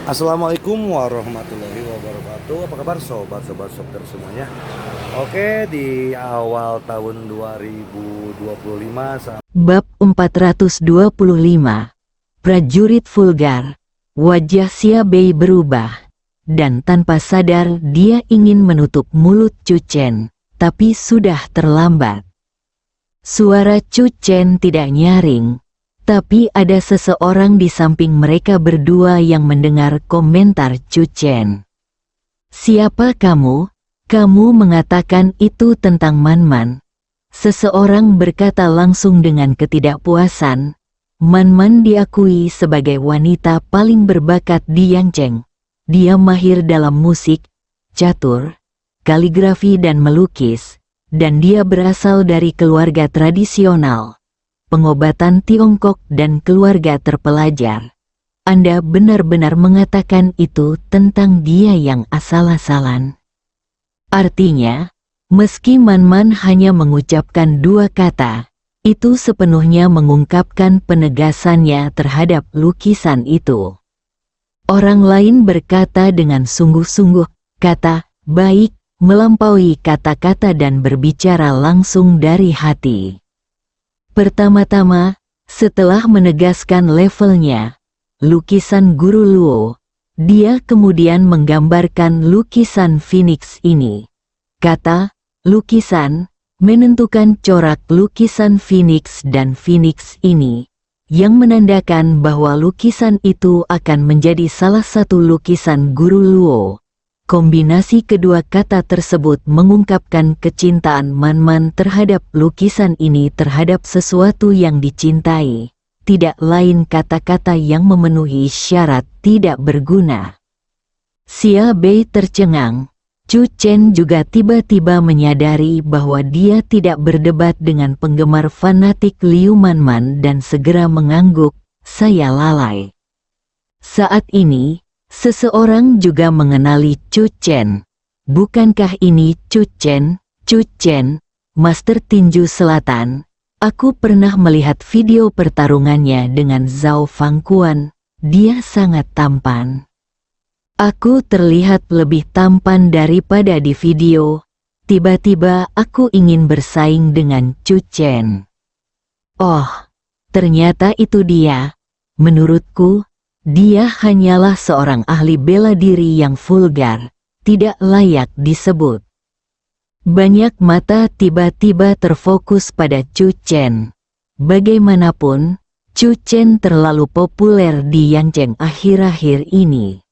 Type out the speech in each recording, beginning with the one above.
Assalamualaikum warahmatullahi wabarakatuh. Apa kabar sobat-sobat Sopter semuanya? Oke, di awal tahun 2025 Bab 425. Prajurit vulgar. Wajah Xiaobei berubah, dan tanpa sadar dia ingin menutup mulut Chu Chen, tapi sudah terlambat. Suara Chu Chen tidak nyaring, tapi ada seseorang di samping mereka berdua yang mendengar komentar Chu Chen. "Siapa kamu? Kamu mengatakan itu tentang Man-Man?" Seseorang berkata langsung dengan ketidakpuasan. Man-Man diakui sebagai wanita paling berbakat di Yangcheng. Dia mahir dalam musik, catur, kaligrafi dan melukis, dan dia berasal dari keluarga tradisional, pengobatan Tiongkok dan keluarga terpelajar. Anda benar-benar mengatakan itu tentang dia yang asal-asalan. Artinya, meski Man-Man hanya mengucapkan dua kata, itu sepenuhnya mengungkapkan penegasannya terhadap lukisan itu. Orang lain berkata dengan sungguh-sungguh, kata "baik" melampaui kata-kata dan berbicara langsung dari hati. Pertama-tama, setelah menegaskan levelnya, lukisan Guru Luo, dia kemudian menggambarkan lukisan Phoenix ini. Kata "lukisan" menentukan corak lukisan Phoenix dan Phoenix ini, yang menandakan bahwa lukisan itu akan menjadi salah satu lukisan Guru Luo. Kombinasi kedua kata tersebut mengungkapkan kecintaan Man-Man terhadap lukisan ini terhadap sesuatu yang dicintai, tidak lain kata-kata yang memenuhi syarat tidak berguna. Xiaobei tercengang. Chu Chen juga tiba-tiba menyadari bahwa dia tidak berdebat dengan penggemar fanatik Liu Man-Man dan segera mengangguk, "Saya lalai." Saat ini, seseorang juga mengenali Chu Chen. "Bukankah ini Chu Chen? Chu Chen, Master Tinju Selatan. Aku pernah melihat video pertarungannya dengan Zhao Fangquan. Dia sangat tampan." "Aku terlihat lebih tampan daripada di video. Tiba-tiba aku ingin bersaing dengan Chu Chen. Oh, ternyata itu dia. Menurutku, dia hanyalah seorang ahli bela diri yang vulgar, tidak layak disebut." Banyak mata tiba-tiba terfokus pada Chu Chen. Bagaimanapun, Chu Chen terlalu populer di Yangcheng akhir-akhir ini.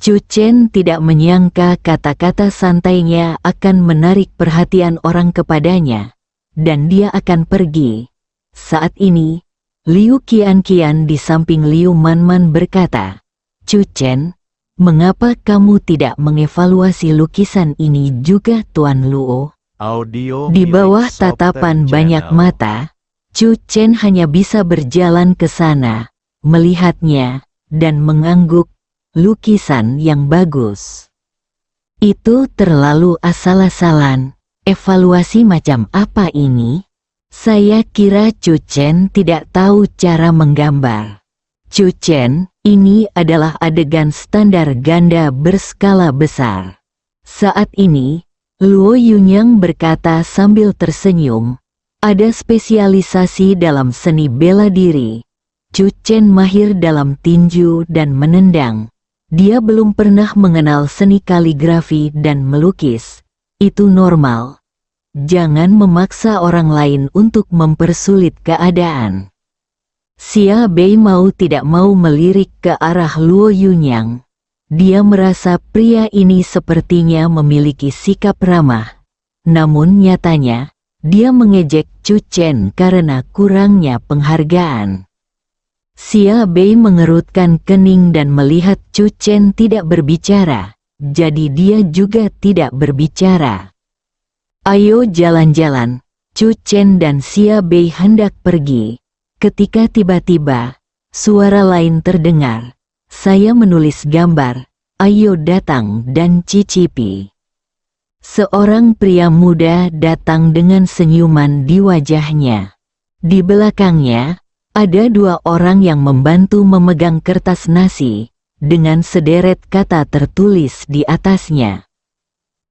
Chu Chen tidak menyangka kata-kata santainya akan menarik perhatian orang kepadanya, dan dia akan pergi. Saat ini, Liu Qianqian di samping Liu Man-Man berkata, "Chu Chen, mengapa kamu tidak mengevaluasi lukisan ini juga Tuan Luo?" Di bawah tatapan banyak mata, Chu Chen hanya bisa berjalan ke sana, melihatnya, dan mengangguk. "Lukisan yang bagus. Itu terlalu asal-asalan. Evaluasi macam apa ini? Saya kira Chu Chen tidak tahu cara menggambar. Chu Chen, ini adalah adegan standar ganda berskala besar." Saat ini, Luo Yunyang berkata sambil tersenyum, "Ada spesialisasi dalam seni bela diri. Chu Chen mahir dalam tinju dan menendang. Dia belum pernah mengenal seni kaligrafi dan melukis. Itu normal. Jangan memaksa orang lain untuk mempersulit keadaan." Xiaobei mau tidak mau melirik ke arah Luo Yunyang. Dia merasa pria ini sepertinya memiliki sikap ramah. Namun nyatanya, dia mengejek Chu Chen karena kurangnya penghargaan. Xiaobei mengerutkan kening dan melihat Chu Chen tidak berbicara, jadi dia juga tidak berbicara. "Ayo jalan-jalan." Chu Chen dan Xiaobei hendak pergi, ketika tiba-tiba, suara lain terdengar. "Saya menulis gambar, ayo datang dan cicipi." Seorang pria muda datang dengan senyuman di wajahnya. Di belakangnya, ada dua orang yang membantu memegang kertas nasi, dengan sederet kata tertulis di atasnya.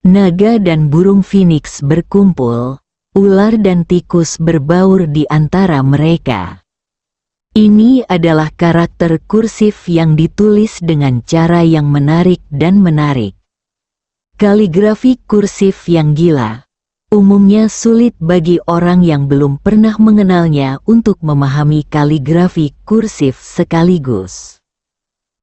Naga dan burung phoenix berkumpul, ular dan tikus berbaur di antara mereka. Ini adalah karakter kursif yang ditulis dengan cara yang menarik dan menarik. Kaligrafi kursif yang gila umumnya sulit bagi orang yang belum pernah mengenalnya untuk memahami kaligrafi kursif sekaligus.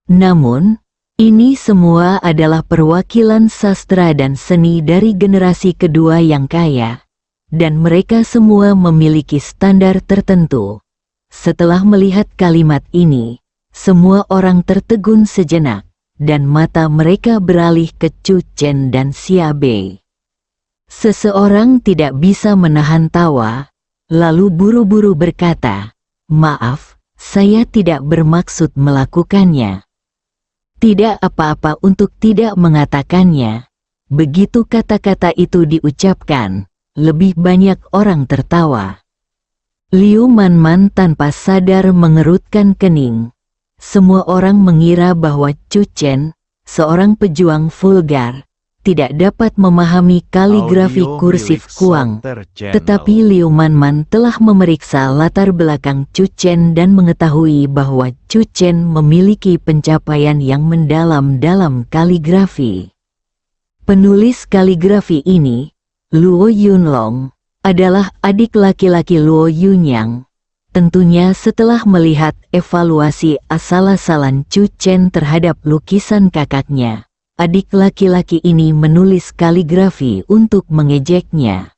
Namun, ini semua adalah perwakilan sastra dan seni dari generasi kedua yang kaya, dan mereka semua memiliki standar tertentu. Setelah melihat kalimat ini, semua orang tertegun sejenak, dan mata mereka beralih ke Chu Chen dan Xia Bei. Seseorang tidak bisa menahan tawa, lalu buru-buru berkata, "Maaf, saya tidak bermaksud melakukannya." Tidak apa-apa untuk tidak mengatakannya. Begitu kata-kata itu diucapkan, lebih banyak orang tertawa. Liu Manman tanpa sadar mengerutkan kening. Semua orang mengira bahwa Chu Chen, seorang pejuang vulgar, tidak dapat memahami kaligrafi kursif Kuang. Tetapi Liu Manman telah memeriksa latar belakang Chu Chen dan mengetahui bahwa Chu Chen memiliki pencapaian yang mendalam dalam kaligrafi. Penulis kaligrafi ini, Luo Yunlong, adalah adik laki-laki Luo Yunyang. Tentunya setelah melihat evaluasi asal-asalan Chu Chen terhadap lukisan kakaknya, adik laki-laki ini menulis kaligrafi untuk mengejeknya.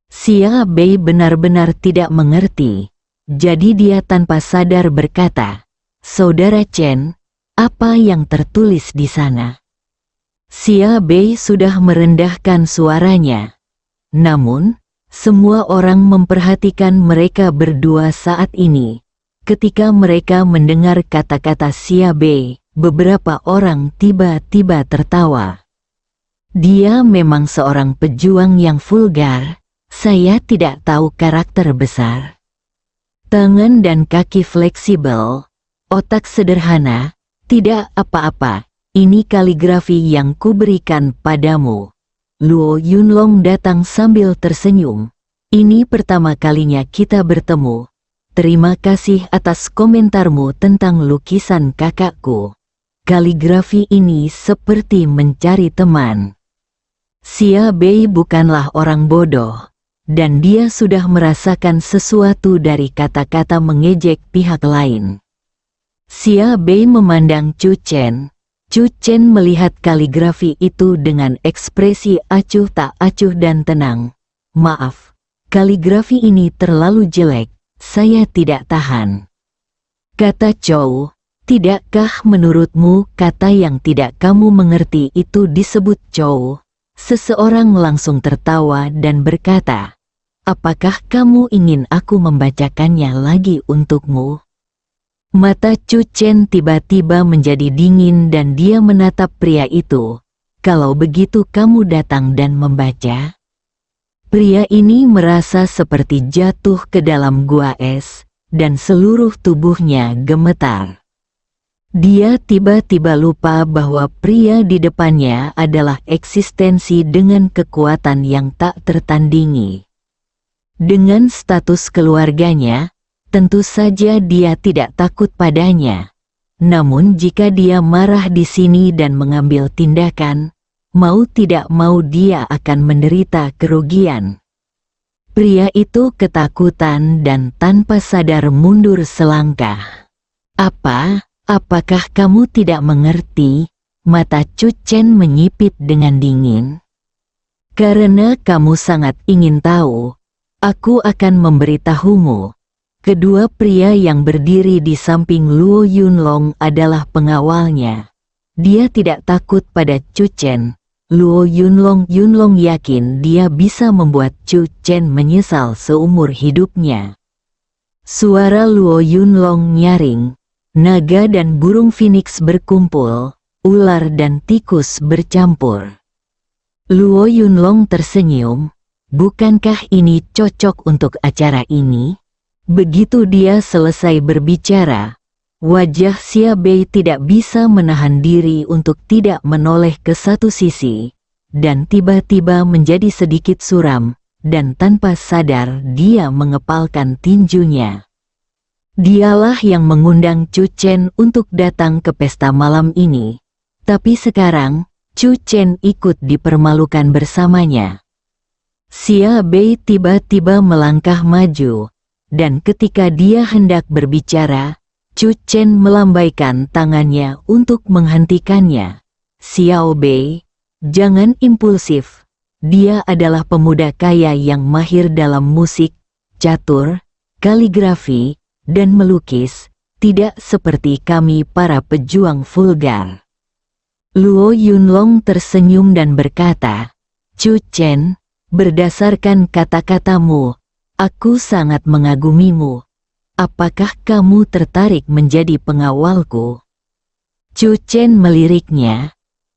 Xia Bei benar-benar tidak mengerti, jadi dia tanpa sadar berkata, "Saudara Chen, apa yang tertulis di sana?" Xia Bei sudah merendahkan suaranya. Namun, semua orang memperhatikan mereka berdua saat ini. Ketika mereka mendengar kata-kata Xia Bei, beberapa orang tiba-tiba tertawa. Dia memang seorang pejuang yang vulgar. Saya tidak tahu karakter besar. Tangan dan kaki fleksibel, otak sederhana, tidak apa-apa. Ini kaligrafi yang kuberikan padamu. Luo Yunlong datang sambil tersenyum. Ini pertama kalinya kita bertemu. Terima kasih atas komentarmu tentang lukisan kakakku. Kaligrafi ini seperti mencari teman. Xia Bei bukanlah orang bodoh, dan dia sudah merasakan sesuatu dari kata-kata mengejek pihak lain. Xia Bei memandang Chu Chen. Chu Chen melihat kaligrafi itu dengan ekspresi acuh tak acuh dan tenang. "Maaf, kaligrafi ini terlalu jelek, saya tidak tahan." Kata Chow, "Tidakkah menurutmu kata yang tidak kamu mengerti itu disebut Chow?" Seseorang langsung tertawa dan berkata, "Apakah kamu ingin aku membacakannya lagi untukmu?" Mata Chu Chen tiba-tiba menjadi dingin dan dia menatap pria itu. "Kalau begitu kamu datang dan membaca?" Pria ini merasa seperti jatuh ke dalam gua es, dan seluruh tubuhnya gemetar. Dia tiba-tiba lupa bahwa pria di depannya adalah eksistensi dengan kekuatan yang tak tertandingi. Dengan status keluarganya, tentu saja dia tidak takut padanya. Namun jika dia marah di sini dan mengambil tindakan, mau tidak mau dia akan menderita kerugian. Pria itu ketakutan dan tanpa sadar mundur selangkah. Apakah kamu tidak mengerti?" Mata Chu Chen menyipit dengan dingin. "Karena kamu sangat ingin tahu, aku akan memberitahumu." Kedua pria yang berdiri di samping Luo Yunlong adalah pengawalnya. Dia tidak takut pada Chu Chen. Luo Yunlong yakin dia bisa membuat Chu Chen menyesal seumur hidupnya. Suara Luo Yunlong nyaring. Naga dan burung phoenix berkumpul, ular dan tikus bercampur. Luo Yunlong tersenyum. "Bukankah ini cocok untuk acara ini?" Begitu dia selesai berbicara, Wajah Xia Bei tidak bisa menahan diri untuk tidak menoleh ke satu sisi, dan tiba-tiba menjadi sedikit suram, dan tanpa sadar dia mengepalkan tinjunya. Dialah yang mengundang Chu Chen untuk datang ke pesta malam ini, tapi sekarang Chu Chen ikut dipermalukan bersamanya. Xia Bei tiba-tiba melangkah maju, dan ketika dia hendak berbicara, Chu Chen melambaikan tangannya untuk menghentikannya. Xiao Bei, jangan impulsif. Dia adalah pemuda kaya yang mahir dalam musik, catur, kaligrafi, dan melukis, tidak seperti kami para pejuang vulgar. Luo Yunlong tersenyum dan berkata, Chu Chen, berdasarkan kata-katamu, aku sangat mengagumimu. Apakah kamu tertarik menjadi pengawalku? Chu Chen meliriknya,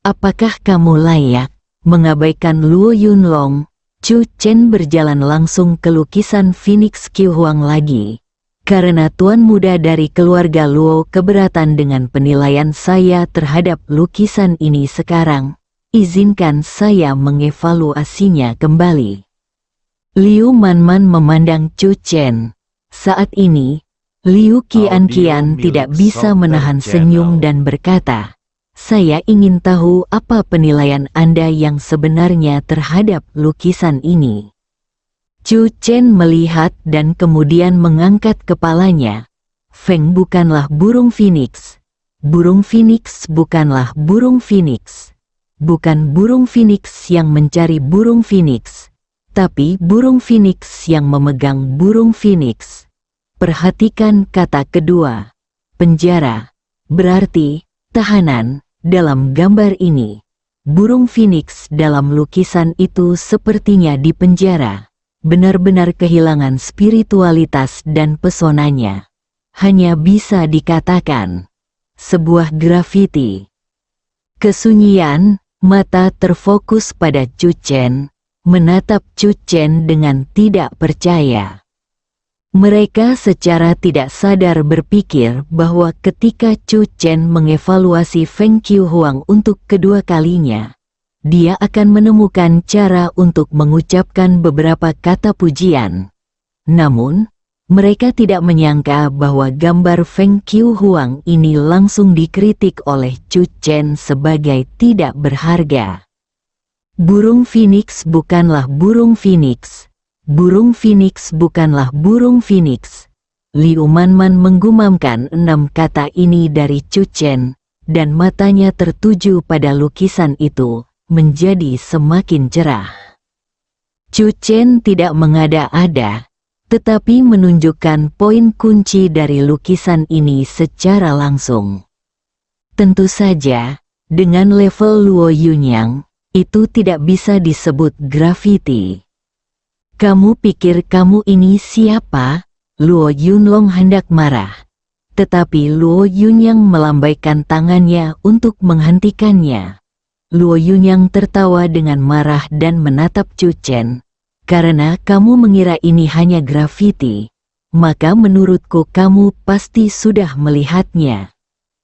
apakah kamu layak? Mengabaikan Luo Yunlong, Chu Chen berjalan langsung ke lukisan Phoenix Qiu Huang lagi. Karena tuan muda dari keluarga Luo keberatan dengan penilaian saya terhadap lukisan ini sekarang, izinkan saya mengevaluasinya kembali. Liu Manman memandang Chu Chen. Saat ini, Liu Qianqian tidak bisa menahan senyum dan berkata, saya ingin tahu apa penilaian Anda yang sebenarnya terhadap lukisan ini. Chu Chen melihat dan kemudian mengangkat kepalanya. Feng bukanlah burung phoenix. Burung phoenix bukanlah burung phoenix. Bukan burung phoenix yang mencari burung phoenix, tapi burung phoenix yang memegang burung phoenix. Perhatikan kata kedua, penjara, berarti tahanan. Dalam gambar ini, burung phoenix dalam lukisan itu sepertinya dipenjara. Benar-benar kehilangan spiritualitas dan pesonanya. Hanya bisa dikatakan sebuah grafiti. Kesunyian, mata terfokus pada Chu Chen, menatap Chu Chen dengan tidak percaya. Mereka secara tidak sadar berpikir bahwa ketika Chu Chen mengevaluasi Feng Qiu Huang untuk kedua kalinya, dia akan menemukan cara untuk mengucapkan beberapa kata pujian. Namun, mereka tidak menyangka bahwa gambar Feng Qiu Huang ini langsung dikritik oleh Chu Chen sebagai tidak berharga. Burung phoenix bukanlah burung phoenix. Burung phoenix bukanlah burung phoenix. Liu Manman menggumamkan 6 kata ini dari Chu Chen, dan matanya tertuju pada lukisan itu, menjadi semakin cerah. Chu Chen tidak mengada-ada, tetapi menunjukkan poin kunci dari lukisan ini secara langsung. Tentu saja, dengan level Luo Yunyang, itu tidak bisa disebut grafiti. Kamu pikir kamu ini siapa? Luo Yunlong hendak marah. Tetapi Luo Yunyang melambaikan tangannya untuk menghentikannya. Luo Yunyang tertawa dengan marah dan menatap Chu Chen. Karena kamu mengira ini hanya grafiti, maka menurutku kamu pasti sudah melihatnya.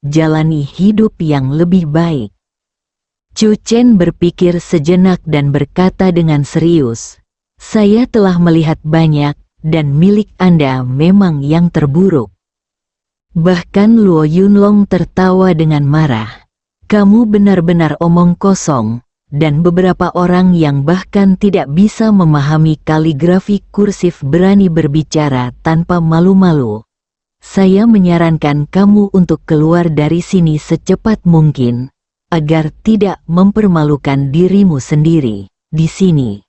Jalani hidup yang lebih baik. Chu Chen berpikir sejenak dan berkata dengan serius, saya telah melihat banyak, dan milik Anda memang yang terburuk. Bahkan Luo Yunlong tertawa dengan marah. Kamu benar-benar omong kosong, dan beberapa orang yang bahkan tidak bisa memahami kaligrafi kursif berani berbicara tanpa malu-malu. Saya menyarankan kamu untuk keluar dari sini secepat mungkin, agar tidak mempermalukan dirimu sendiri. Di sini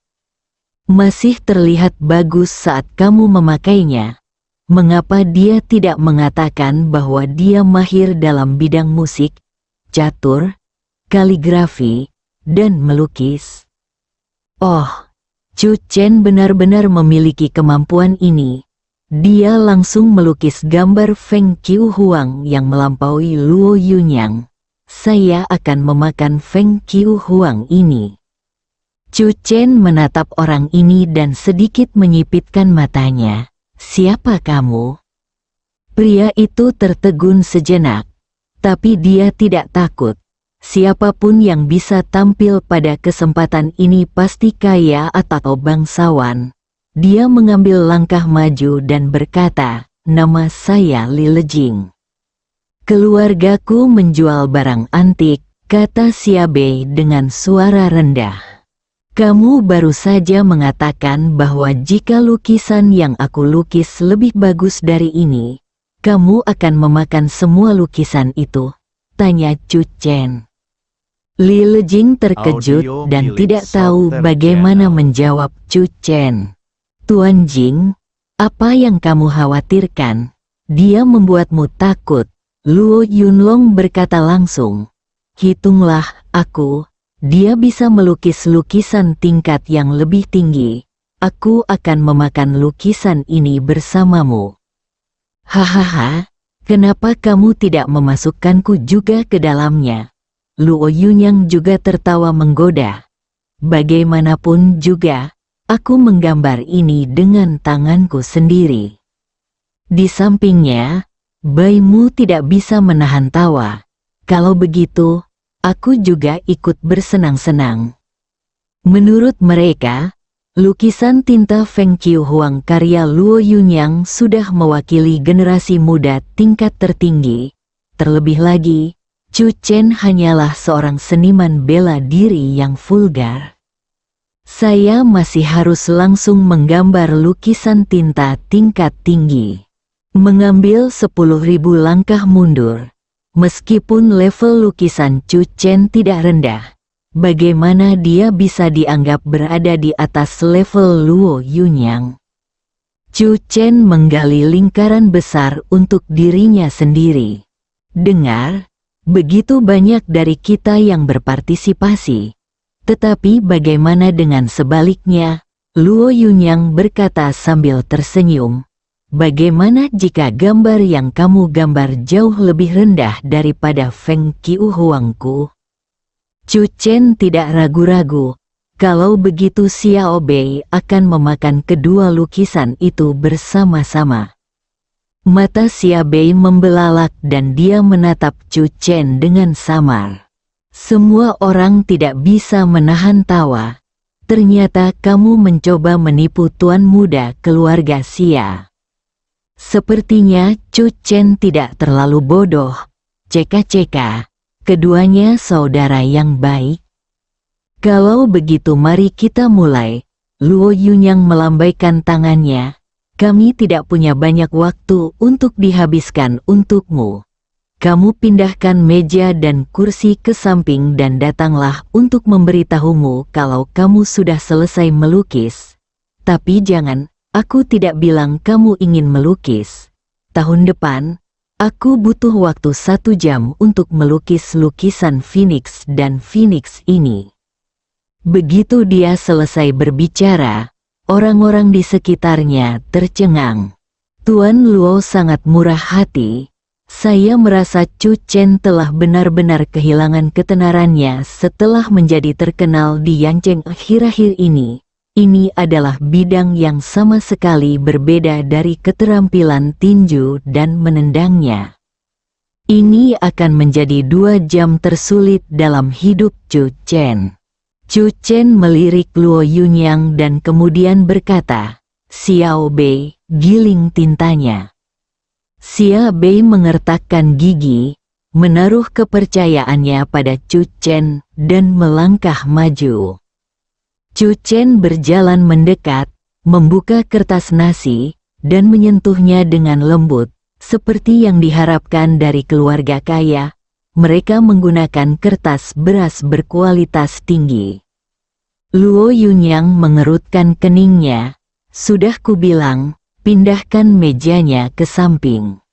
masih terlihat bagus saat kamu memakainya. Mengapa dia tidak mengatakan bahwa dia mahir dalam bidang musik, catur, kaligrafi, dan melukis? Oh, Chu Chen benar-benar memiliki kemampuan ini. Dia langsung melukis gambar Feng Qiu Huang yang melampaui Luo Yunyang. Saya akan memakan Feng Qiu Huang ini. Chu Chen menatap orang ini dan sedikit menyipitkan matanya. Siapa kamu? Pria itu tertegun sejenak, tapi dia tidak takut. Siapapun yang bisa tampil pada kesempatan ini pasti kaya atau bangsawan. Dia mengambil langkah maju dan berkata, "Nama saya Li Lejing. Keluargaku menjual barang antik," kata Xiaobei dengan suara rendah. "Kamu baru saja mengatakan bahwa jika lukisan yang aku lukis lebih bagus dari ini, kamu akan memakan semua lukisan itu?" tanya Chu Chen. Li Lejing terkejut dan tidak tahu bagaimana menjawab Chu Chen. "Tuan Jing, apa yang kamu khawatirkan? Dia membuatmu takut," Luo Yunlong berkata langsung. "Hitunglah aku, dia bisa melukis lukisan tingkat yang lebih tinggi. Aku akan memakan lukisan ini bersamamu." "Hahaha, kenapa kamu tidak memasukkanku juga ke dalamnya?" Luo Yunyang juga tertawa menggoda. "Bagaimanapun juga, aku menggambar ini dengan tanganku sendiri." Di sampingnya, Baimu tidak bisa menahan tawa. "Kalau begitu, aku juga ikut bersenang-senang." Menurut mereka, lukisan tinta Feng Qiu Huang karya Luo Yunyang sudah mewakili generasi muda tingkat tertinggi. Terlebih lagi, Chu Chen hanyalah seorang seniman bela diri yang vulgar. "Saya masih harus langsung menggambar lukisan tinta tingkat tinggi." Mengambil 10.000 langkah mundur. Meskipun level lukisan Chu Chen tidak rendah, bagaimana dia bisa dianggap berada di atas level Luo Yunyang? Chu Chen menggali lingkaran besar untuk dirinya sendiri. "Dengar, begitu banyak dari kita yang berpartisipasi. Tetapi bagaimana dengan sebaliknya?" Luo Yunyang berkata sambil tersenyum. "Bagaimana jika gambar yang kamu gambar jauh lebih rendah daripada Feng Qiu Huangku?" Chu Chen tidak ragu-ragu. Kalau begitu Xiaobei akan memakan kedua lukisan itu bersama-sama. Mata Xiaobei membelalak dan dia menatap Chu Chen dengan samar. "Semua orang tidak bisa menahan tawa. Ternyata kamu mencoba menipu tuan muda keluarga Xia." Sepertinya Chu Chen tidak terlalu bodoh. Ceka-ceka, keduanya saudara yang baik. "Kalau begitu mari kita mulai." Luo Yunyang melambaikan tangannya. "Kami tidak punya banyak waktu untuk dihabiskan untukmu. Kamu pindahkan meja dan kursi ke samping dan datanglah untuk memberitahumu kalau kamu sudah selesai melukis. Tapi jangan, aku tidak bilang kamu ingin melukis. Tahun depan, aku butuh waktu 1 jam untuk melukis lukisan Phoenix dan Phoenix ini." Begitu dia selesai berbicara, orang-orang di sekitarnya tercengang. "Tuan Luo sangat murah hati. Saya merasa Chu Chen telah benar-benar kehilangan ketenarannya setelah menjadi terkenal di Yancheng akhir-akhir ini. Ini adalah bidang yang sama sekali berbeda dari keterampilan tinju dan menendangnya. Ini akan menjadi 2 jam tersulit dalam hidup Chu Chen." Chu Chen melirik Luo Yunyang dan kemudian berkata, "Xiaobei, giling tintanya." Xiaobei mengertakkan gigi, menaruh kepercayaannya pada Chu Chen, dan melangkah maju. Chu Chen berjalan mendekat, membuka kertas nasi, dan menyentuhnya dengan lembut, seperti yang diharapkan dari keluarga kaya. Mereka menggunakan kertas beras berkualitas tinggi. Luo Yunyang mengerutkan keningnya. "Sudah kubilang, pindahkan mejanya ke samping."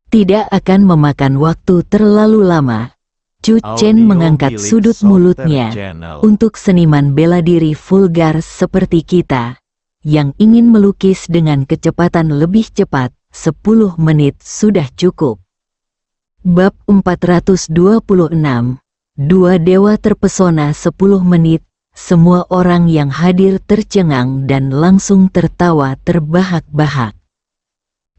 Tidak akan memakan waktu terlalu lama. Chu Chen mengangkat sudut mulutnya. "Untuk seniman bela diri vulgar seperti kita, yang ingin melukis dengan kecepatan lebih cepat, 10 menit sudah cukup." Bab 426, Dua Dewa Terpesona 10 menit, semua orang yang hadir tercengang dan langsung tertawa terbahak-bahak.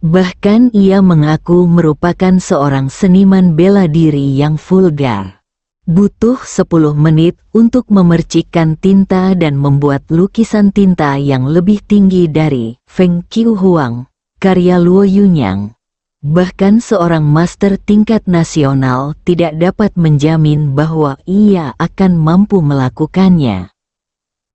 Bahkan ia mengaku merupakan seorang seniman bela diri yang vulgar. Butuh 10 menit untuk memercikkan tinta dan membuat lukisan tinta yang lebih tinggi dari Feng Qiuhuang, karya Luo Yunyang. Bahkan seorang master tingkat nasional tidak dapat menjamin bahwa ia akan mampu melakukannya.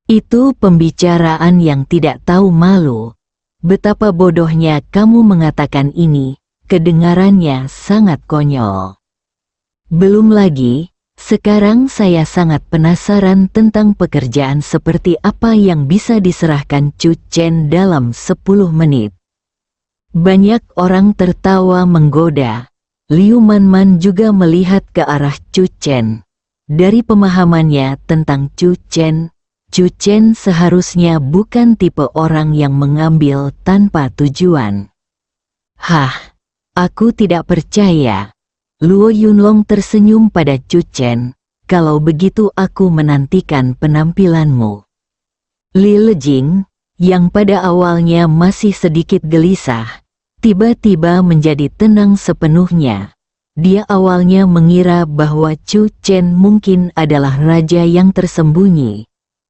Itu pembicaraan yang tidak tahu malu. Betapa bodohnya kamu mengatakan ini, kedengarannya sangat konyol. Belum lagi, sekarang saya sangat penasaran tentang pekerjaan seperti apa yang bisa diserahkan Chu Chen dalam 10 menit. Banyak orang tertawa menggoda. Liu Manman juga melihat ke arah Chu Chen. Dari pemahamannya tentang Chu Chen seharusnya bukan tipe orang yang mengambil tanpa tujuan. Hah, aku tidak percaya. Luo Yunlong tersenyum pada Chu Chen. Kalau begitu aku menantikan penampilanmu. Li Lejing, yang pada awalnya masih sedikit gelisah, tiba-tiba menjadi tenang sepenuhnya. Dia awalnya mengira bahwa Chu Chen mungkin adalah raja yang tersembunyi,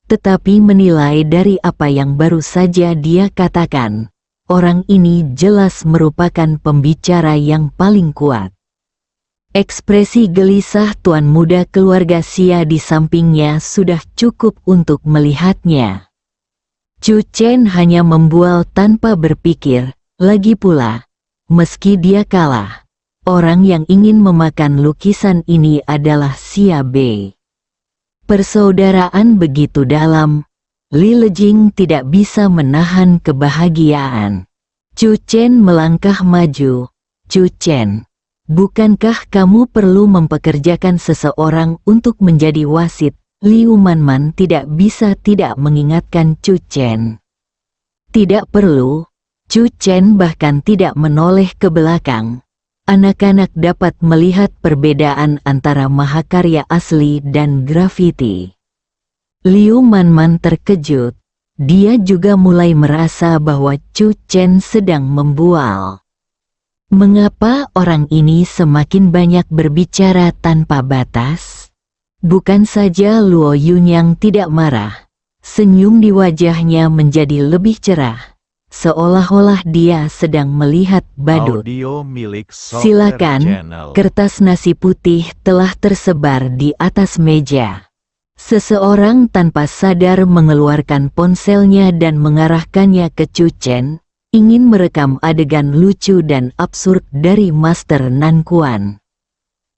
tetapi menilai dari apa yang baru saja dia katakan, orang ini jelas merupakan pembicara yang paling kuat. Ekspresi gelisah tuan muda keluarga Xia di sampingnya sudah cukup untuk melihatnya. Chu Chen hanya membual tanpa berpikir, lagi pula, meski dia kalah, orang yang ingin memakan lukisan ini adalah Xia Bei. Persaudaraan begitu dalam, Li Lejing tidak bisa menahan kebahagiaan. Chu Chen melangkah maju. Chu Chen, bukankah kamu perlu mempekerjakan seseorang untuk menjadi wasit? Liu Manman tidak bisa tidak mengingatkan Chu Chen. Tidak perlu. Chu Chen bahkan tidak menoleh ke belakang. Anak-anak dapat melihat perbedaan antara mahakarya asli dan grafiti. Liu Manman terkejut. Dia juga mulai merasa bahwa Chu Chen sedang membual. Mengapa orang ini semakin banyak berbicara tanpa batas? Bukan saja Luo Yunyang tidak marah, senyum di wajahnya menjadi lebih cerah, seolah-olah dia sedang melihat badut. Silakan, kertas nasi putih telah tersebar di atas meja. Seseorang tanpa sadar mengeluarkan ponselnya dan mengarahkannya ke Chu Chen, ingin merekam adegan lucu dan absurd dari Master Nan Quan.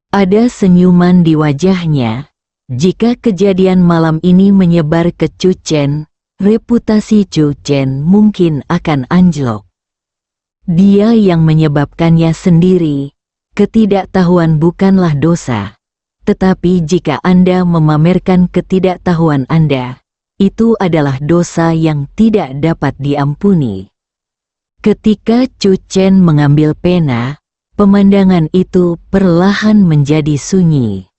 Ada senyuman di wajahnya. Jika kejadian malam ini menyebar ke Chu Chen, reputasi Chu Chen mungkin akan anjlok. Dia yang menyebabkannya sendiri. Ketidaktahuan bukanlah dosa. Tetapi jika Anda memamerkan ketidaktahuan Anda, itu adalah dosa yang tidak dapat diampuni. Ketika Chu Chen mengambil pena, pemandangan itu perlahan menjadi sunyi.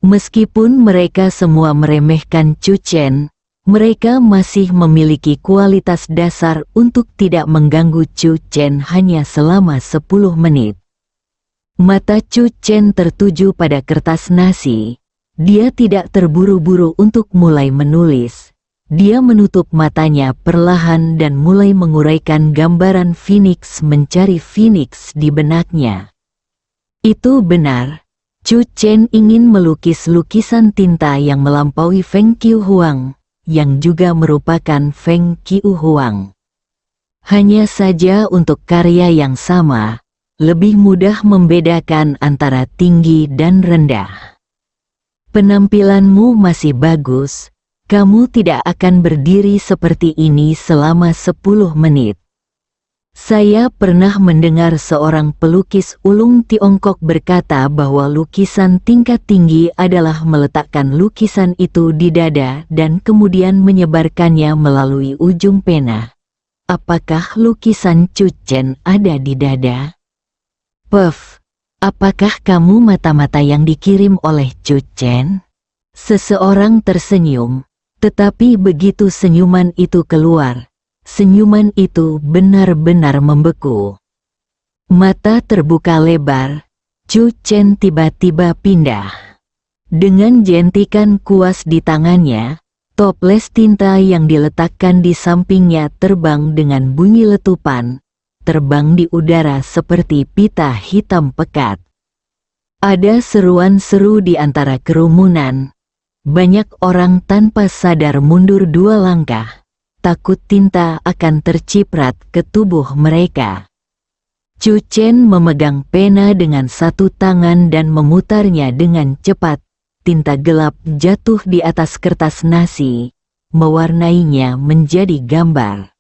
Meskipun mereka semua meremehkan Chu Chen, mereka masih memiliki kualitas dasar untuk tidak mengganggu Chu Chen hanya selama 10 menit. Mata Chu Chen tertuju pada kertas nasi. Dia tidak terburu-buru untuk mulai menulis. Dia menutup matanya perlahan dan mulai menguraikan gambaran Phoenix mencari Phoenix di benaknya. Itu benar. Chu Chen ingin melukis lukisan tinta yang melampaui Feng Qiuhuang, yang juga merupakan Feng Qiuhuang. Hanya saja untuk karya yang sama, lebih mudah membedakan antara tinggi dan rendah. Penampilanmu masih bagus, kamu tidak akan berdiri seperti ini selama 10 menit. Saya pernah mendengar seorang pelukis ulung Tiongkok berkata bahwa lukisan tingkat tinggi adalah meletakkan lukisan itu di dada dan kemudian menyebarkannya melalui ujung pena. Apakah lukisan Chu Chen ada di dada? Puff, apakah kamu mata-mata yang dikirim oleh Chu Chen? Seseorang tersenyum, tetapi begitu senyuman itu keluar, senyuman itu benar-benar membeku. Mata terbuka lebar, Chu Chen tiba-tiba pindah. Dengan jentikan kuas di tangannya, toples tinta yang diletakkan di sampingnya terbang dengan bunyi letupan, terbang di udara seperti pita hitam pekat. Ada seruan seru di antara kerumunan. Banyak orang tanpa sadar mundur 2 langkah, takut tinta akan terciprat ke tubuh mereka. Chu Chen memegang pena dengan satu tangan dan memutarnya dengan cepat. Tinta gelap jatuh di atas kertas nasi, mewarnainya menjadi gambar.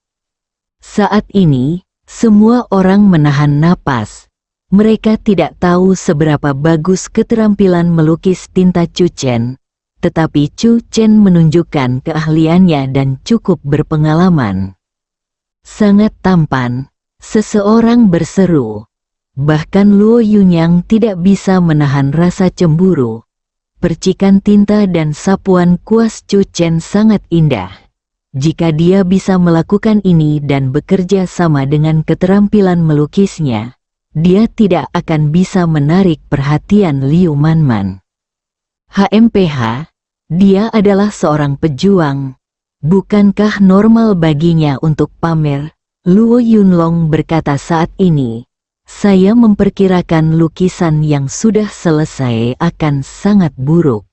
Saat ini, semua orang menahan napas. Mereka tidak tahu seberapa bagus keterampilan melukis tinta Chu Chen, tetapi Chu Chen menunjukkan keahliannya dan cukup berpengalaman. Sangat tampan, seseorang berseru. Bahkan Luo Yunyang tidak bisa menahan rasa cemburu. Percikan tinta dan sapuan kuas Chu Chen sangat indah. Jika dia bisa melakukan ini dan bekerja sama dengan keterampilan melukisnya, dia tidak akan bisa menarik perhatian Liu Manman. HMPH, dia adalah seorang pejuang. Bukankah normal baginya untuk pamer? Luo Yunlong berkata saat ini. Saya memperkirakan lukisan yang sudah selesai akan sangat buruk.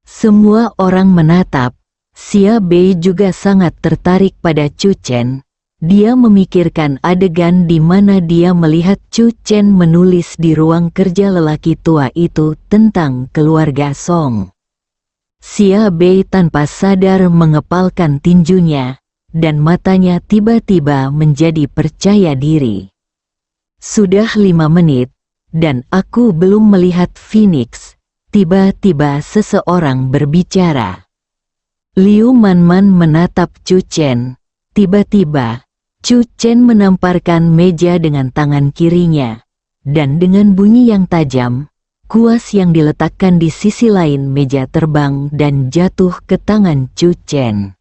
Semua orang menatap. Xia Bei juga sangat tertarik pada Chu Chen. Dia memikirkan adegan di mana dia melihat Chu Chen menulis di ruang kerja lelaki tua itu tentang keluarga Song. Xia Bei tanpa sadar mengepalkan tinjunya, dan matanya tiba-tiba menjadi percaya diri. Sudah 5 menit, dan aku belum melihat Phoenix. Tiba-tiba seseorang berbicara. Liu Manman menatap Chu Chen. Tiba-tiba, Chu Chen menamparkan meja dengan tangan kirinya, dan dengan bunyi yang tajam, kuas yang diletakkan di sisi lain meja terbang dan jatuh ke tangan Chu Chen.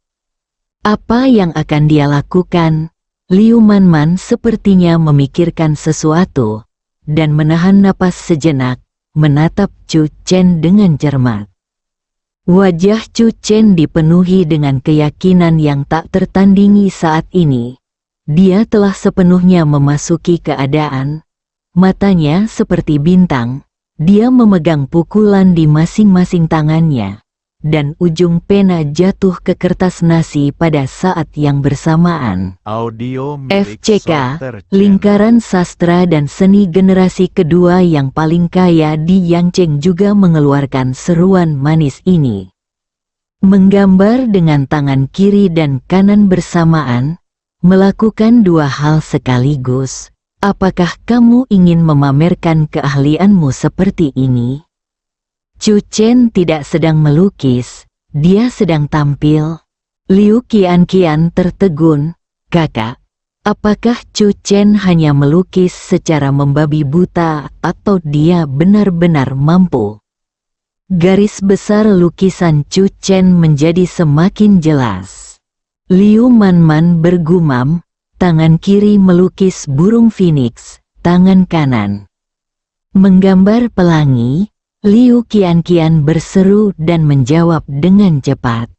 Apa yang akan dia lakukan? Liu Manman sepertinya memikirkan sesuatu, dan menahan napas sejenak, menatap Chu Chen dengan cermat. Wajah Chu Chen dipenuhi dengan keyakinan yang tak tertandingi saat ini. Dia telah sepenuhnya memasuki keadaan. Matanya seperti bintang. Dia memegang pukulan di masing-masing tangannya. Dan ujung pena jatuh ke kertas nasi pada saat yang bersamaan. Audio milik FCK, Solter Channel. Lingkaran Sastra dan Seni generasi kedua yang paling kaya di Yangcheng juga mengeluarkan seruan manis ini. Menggambar dengan tangan kiri dan kanan bersamaan, melakukan 2 hal sekaligus. Apakah kamu ingin memamerkan keahlianmu seperti ini? Chu Chen tidak sedang melukis, dia sedang tampil. Liu Qianqian tertegun, kakak, apakah Chu Chen hanya melukis secara membabi buta atau dia benar-benar mampu? Garis besar lukisan Chu Chen menjadi semakin jelas. Liu Manman bergumam, tangan kiri melukis burung phoenix, tangan kanan menggambar pelangi. Liu Qianqian berseru dan menjawab dengan cepat.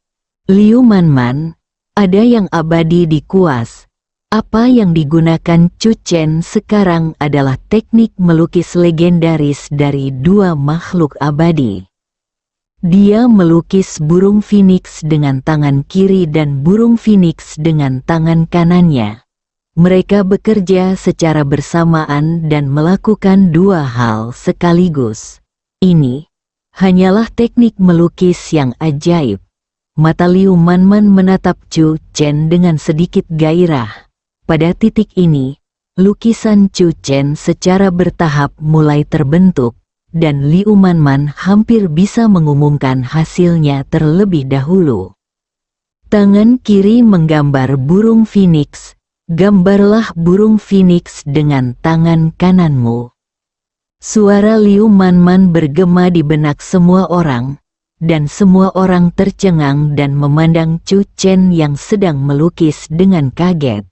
Liu Manman, ada yang abadi di kuas. Apa yang digunakan Chu Chen sekarang adalah teknik melukis legendaris dari 2 makhluk abadi. Dia melukis burung phoenix dengan tangan kiri dan burung phoenix dengan tangan kanannya. Mereka bekerja secara bersamaan dan melakukan 2 hal sekaligus. Ini hanyalah teknik melukis yang ajaib. Mata Liu Manman menatap Chu Chen dengan sedikit gairah. Pada titik ini, lukisan Chu Chen secara bertahap mulai terbentuk, dan Liu Manman hampir bisa mengumumkan hasilnya terlebih dahulu. Tangan kiri menggambar burung phoenix. Gambarlah burung phoenix dengan tangan kananmu. Suara Liu Manman bergema di benak semua orang, dan semua orang tercengang dan memandang Chu Chen yang sedang melukis dengan kaget.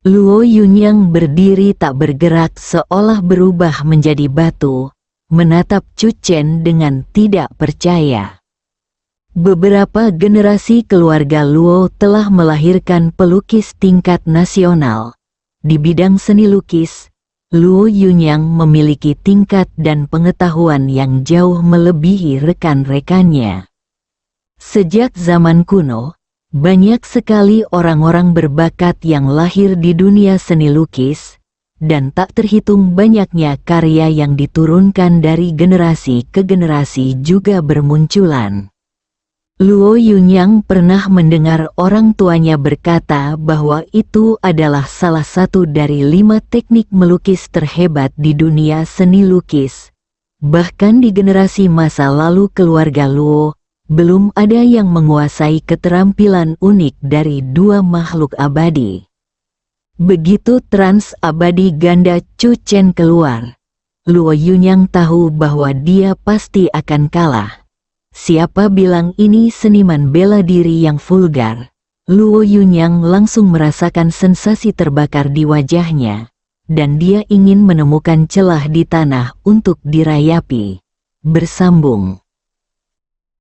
Luo Yunyang berdiri tak bergerak seolah berubah menjadi batu, menatap Chu Chen dengan tidak percaya. Beberapa generasi keluarga Luo telah melahirkan pelukis tingkat nasional. Di bidang seni lukis, Luo Yunyang memiliki tingkat dan pengetahuan yang jauh melebihi rekan-rekannya. Sejak zaman kuno, banyak sekali orang-orang berbakat yang lahir di dunia seni lukis, dan tak terhitung banyaknya karya yang diturunkan dari generasi ke generasi juga bermunculan. Luo Yunyang pernah mendengar orang tuanya berkata bahwa itu adalah salah satu dari 5 teknik melukis terhebat di dunia seni lukis. Bahkan di generasi masa lalu keluarga Luo, belum ada yang menguasai keterampilan unik dari 2 makhluk abadi. Begitu trans abadi ganda Chu Chen keluar, Luo Yunyang tahu bahwa dia pasti akan kalah. Siapa bilang ini seniman bela diri yang vulgar? Luo Yunyang langsung merasakan sensasi terbakar di wajahnya, dan dia ingin menemukan celah di tanah untuk dirayapi. Bersambung.